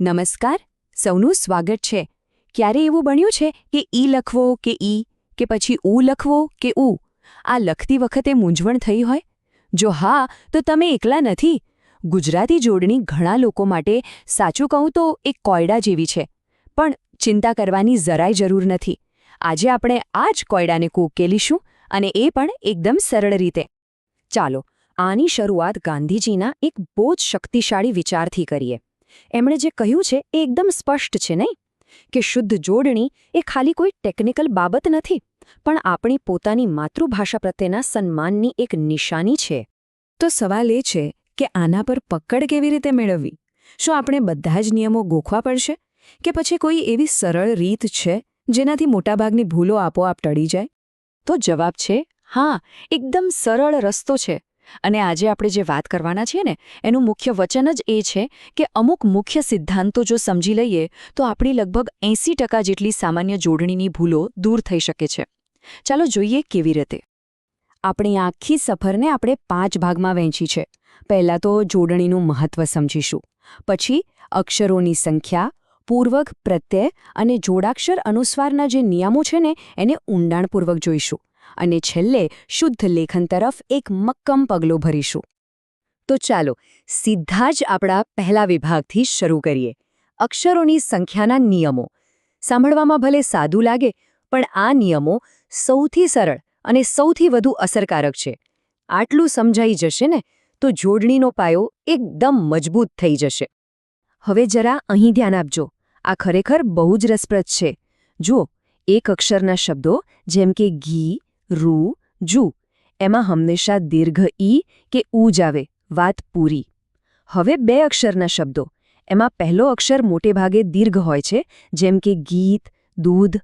નમસ્કાર, સૌનું સ્વાગત છે. ક્યારે એવું બન્યું છે કે ઈ લખવો કે ઈ, કે પછી ઉ લખવો કે ઉ? આ લખતી વખતે મૂંઝવણ થઈ હોય? જો હા, તો તમે એકલા નથી. ગુજરાતી જોડણી ઘણા લોકો માટે સાચું કહું તો એક કોયડા જેવી છે. પણ ચિંતા કરવાની જરાય જરૂર નથી. આજે આપણે આ જ કોયડાને ઉકેલીશું, અને એ પણ એકદમ સરળ રીતે. ચાલો, આની શરૂઆત ગાંધીજીના એક બહુ જ શક્તિશાળી વિચારથી કરીએ. એમણે જે કહ્યું છે એ એકદમ સ્પષ્ટ છે, નહીં? કે શુદ્ધ જોડણી એ ખાલી કોઈ ટેકનિકલ બાબત નથી, પણ આપણી પોતાની માતૃભાષા પ્રત્યેના સન્માનની એક નિશાની છે. તો સવાલ એ છે કે આના પર પકડ કેવી રીતે મેળવવી? શું આપણે બધા જ નિયમો ગોખવા પડશે, કે પછી કોઈ એવી સરળ રીત છે જેનાથી મોટાભાગની ભૂલો આપોઆપ ટળી જાય? તો જવાબ છે હા, એકદમ સરળ રસ્તો છે. અને આજે આપણે જે વાત કરવાના છીએ ને, એનું મુખ્ય વચન જ એ છે કે અમુક મુખ્ય સિદ્ધાંતો જો સમજી લઈએ તો આપણી લગભગ 80% જેટલી સામાન્ય જોડણીની ભૂલો દૂર થઈ શકે છે. ચાલો જોઈએ કેવી રીતે. આપણી આખી સફરને આપણે 5 ભાગમાં વહેંચી છે. પહેલાં તો જોડણીનું મહત્વ સમજીશું. પછી અક્ષરોની સંખ્યા, પૂર્વક, પ્રત્યય અને જોડાક્ષર અનુસ્વારના જે નિયમો છે ને એને ઊંડાણપૂર્વક જોઈશું. અને છેલ્લે શુદ્ધ લેખન તરફ એક મક્કમ પગલું ભરીશું. તો ચાલો સીધા જ આપણા પહેલા વિભાગથી શરૂ કરીએ. અક્ષરોની સંખ્યાના નિયમો. સાંભળવામાં ભલે સાદું લાગે, પણ આ નિયમો સૌથી સરળ અને સૌથી વધુ અસરકારક છે. આટલું સમજાઈ જશે ને તો જોડણીનો પાયો એકદમ મજબૂત થઈ જશે. હવે જરા અહીં ધ્યાન આપજો. આ ખરેખર બહુ જ રસપ્રદ છે. જુઓ, એક અક્ષરના શબ્દો જેમ કે ઘી, રૂ, જુ, એમાં હંમેશા દીર્ઘ ઈ કે ઉ જ આવે. વાત પૂરી. હવે 2 અક્ષરના શબ્દો, એમાં પહેલો અક્ષર મોટે ભાગે દીર્ઘ હોય છે, જેમ કે ગીત, દૂધ.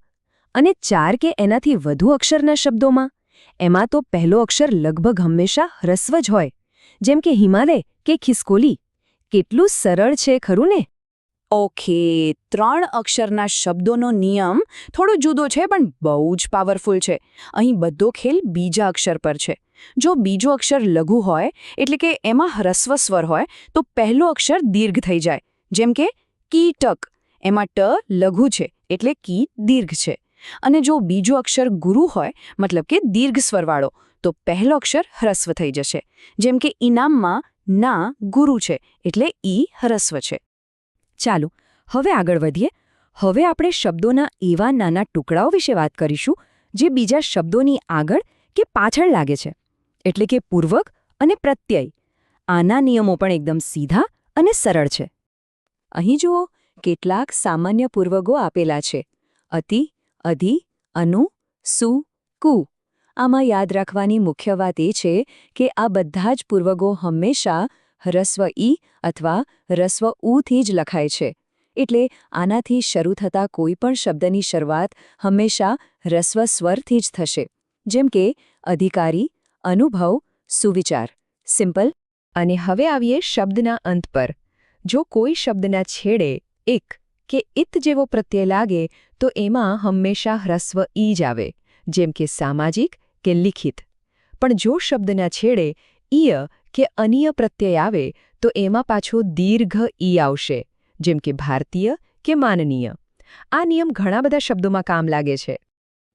અને 4 કે એનાથી વધુ અક્ષરના શબ્દોમાં એમાં તો પહેલો અક્ષર લગભગ હંમેશા હ્રસ્વ જ હોય, જેમ કે હિમાલય કે ખિસકોલી. કેટલું સરળ છે, ખરું ને? ઓકે, 3 અક્ષરના શબ્દોનો નિયમ થોડો જુદો છે, પણ બહુ જ પાવરફુલ છે. અહીં બધો ખેલ બીજા અક્ષર પર છે. જો બીજો અક્ષર લઘુ હોય, એટલે કે એમાં હ્રસ્વ સ્વર હોય, તો પહેલો અક્ષર દીર્ઘ થઈ જાય, જેમ કે કીટક. એમાં ટ લઘુ છે, એટલે કી દીર્ઘ છે. અને જો બીજો અક્ષર ગુરુ હોય, મતલબ કે દીર્ઘ સ્વરવાળો, તો પહેલો અક્ષર હ્રસ્વ થઈ જશે, જેમ કે ઇનામમાં ના ગુરુ છે, એટલે ઈ હ્રસ્વ છે. ચાલો, હવે આગળ વધીએ. હવે આપણે શબ્દોના એવા નાના ટુકડાઓ વિશે વાત કરીશું જે બીજા શબ્દોની આગળ કે પાછળ લાગે છે, એટલે કે પૂર્વક અને પ્રત્યય. આના નિયમો પણ એકદમ સીધા અને સરળ છે. અહીં જુઓ, કેટલાક સામાન્ય પૂર્વકો આપેલા છે: અતિ, અધિ, અનુ, સુ, કુ. આમાં યાદ રાખવાની મુખ્ય વાત એ છે કે આ બધા જ પૂર્વકો હંમેશા હ્રસ્વ ઈ અથવા હ્રસ્વ ઉથી જ લખાય છે. એટલે આનાથી શરૂ થતા કોઈ પણ શબ્દની શરૂઆત હંમેશા હ્રસ્વ સ્વરથી જ થશે, જેમ કે અધિકારી, અનુભવ, સુવિચાર. સિમ્પલ. અને હવે આવીએ શબ્દના અંત પર. જો કોઈ શબ્દના છેડે એક કે ઇત જેવો પ્રત્યય લાગે તો એમાં હંમેશા હ્રસ્વ ઈ જ આવે, જેમ કે સામાજિક કે લિખિત. પણ જો શબ્દના છેડે ઈય કે અનીય પ્રત્યય આવે તો એમાં પાછો દીર્ઘ ઈ આવશે, જેમ કે ભારતીય કે માનનીય. આ નિયમ ઘણા બધા શબ્દોમાં કામ લાગે છે.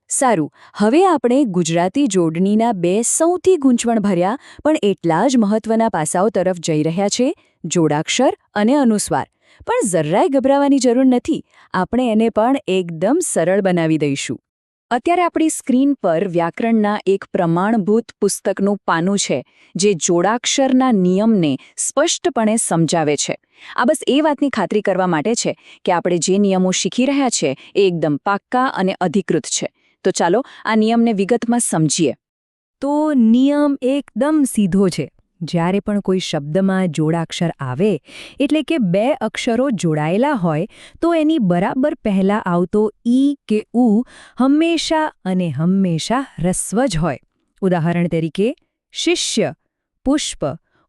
સારું, હવે આપણે ગુજરાતી જોડણીના 2 સૌથી ગૂંચવણભર્યા પણ એટલા જ મહત્વના પાસાઓ તરફ જઈ રહ્યા છે: જોડાક્ષર અને અનુસ્વાર. પણ જરાય ગભરાવાની જરૂર નથી. આપણે એને પણ એકદમ સરળ બનાવી દઈશું. અત્યારે આપણી સ્ક્રીન પર વ્યાકરણના એક પ્રમાણભૂત પુસ્તકનું પાનું છે, જે જોડાક્ષરના નિયમને સ્પષ્ટપણે સમજાવે છે. આ બસ એ વાતની ખાતરી કરવા માટે છે કે આપણે જે નિયમો શીખી રહ્યા છે એ એકદમ પાક્કા અને અધિકૃત છે. તો ચાલો આ નિયમને વિગતમાં સમજીએ. તો નિયમ એકદમ સીધો છે. જ્યારે પણ કોઈ શબ્દમાં જોડાક્ષર આવે, એટલે કે 2 અક્ષરો જોડાયેલા હોય, તો એની બરાબર પહેલા આવતો ઈ કે ઉ હંમેશા અને હંમેશા હ્રસ્વ જ હોય. ઉદાહરણ તરીકે શિષ્ય, પુષ્પ,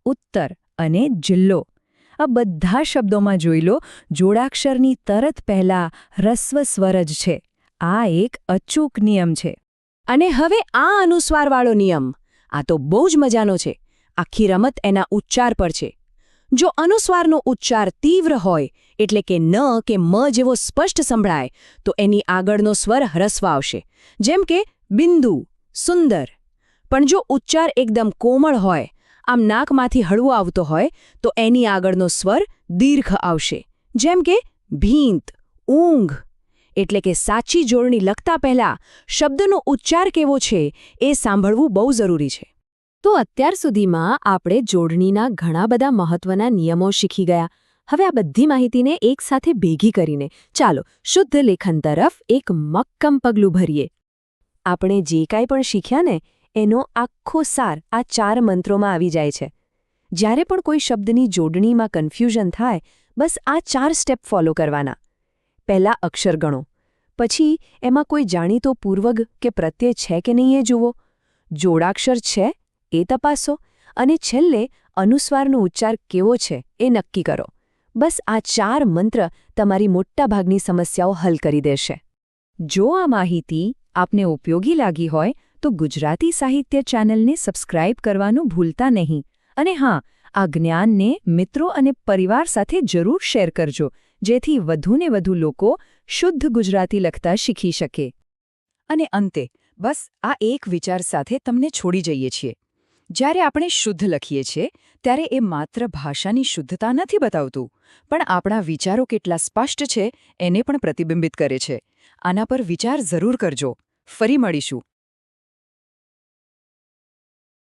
ઉત્તર અને જિલ્લો. આ બધા શબ્દોમાં જોઈ લો, જોડાક્ષરની તરત પહેલા હ્રસ્વ સ્વર જ છે. આ એક અચૂક નિયમ છે. અને હવે આ અનુસ્વારવાળો નિયમ, આ તો બહુ જ મજાનો છે. આખી રમત એના ઉચ્ચાર પર છે. જો અનુસ્વારનો ઉચ્ચાર તીવ્ર હોય એટલે કે ન કે મ જેવો સ્પષ્ટ સંભળાય તો એની આગળનો સ્વર હ્રસ્વ આવશે, જેમ કે બિંદુ, સુંદર. પણ જો ઉચ્ચાર એકદમ કોમળ હોય, આમ નાકમાંથી હળવો આવતો હોય, તો એની આગળનો સ્વર દીર્ઘ આવશે, જેમ કે ભીંત, ઊંઘ. એટલે કે સાચી જોડણી લખતા પહેલા શબ્દનો ઉચ્ચાર કેવો છે એ સાંભળવું બહુ જરૂરી છે. તો અત્યાર સુધીમાં આપણે જોડણીના ઘણા બધા મહત્વના નિયમો શીખી ગયા. હવે આ બધી માહિતીને એકસાથે ભેગી કરીને ચાલો શુદ્ધ લેખન તરફ એક મક્કમ પગલું ભરીએ. આપણે જે કાંઈ પણ શીખ્યા ને એનો આખો સાર આ 4 મંત્રોમાં આવી જાય છે. જ્યારે પણ કોઈ શબ્દની જોડણીમાં કન્ફ્યુઝન થાય, બસ આ 4 સ્ટેપ ફોલો કરવાના. પહેલા અક્ષર ગણો, પછી એમાં કોઈ જાણીતો પૂર્વગ કે પ્રત્યય છે કે નહીં એ જુઓ, જોડાક્ષર છે એ તપાસો, અને છેલ્લે અનુસ્વારનો ઉચ્ચાર કેવો છે એ નક્કી કરો. બસ આ 4 મંત્ર તમારી મોટાભાગની સમસ્યાઓ હલ કરી દેશે. જો આ માહિતી આપને ઉપયોગી લાગી હોય તો ગુજરાતી સાહિત્ય ચેનલને સબસ્ક્રાઇબ કરવાનું ભૂલતા નહીં. અને હા, આ જ્ઞાનને મિત્રો અને પરિવાર સાથે જરૂર શેર કરજો, જેથી વધુને વધુ લોકો શુદ્ધ ગુજરાતી લખતા શીખી શકે. અને અંતે બસ આ એક વિચાર સાથે તમને છોડી જઈએ છીએ. જ્યારે આપણે શુદ્ધ લખીએ છીએ ત્યારે એ માત્ર ભાષાની શુદ્ધતા નથી બતાવતું, પણ આપણા વિચારો કેટલા સ્પષ્ટ છે એને પણ પ્રતિબિંબિત કરે છે. આના પર વિચાર જરૂર કરજો. ફરી મળીશું.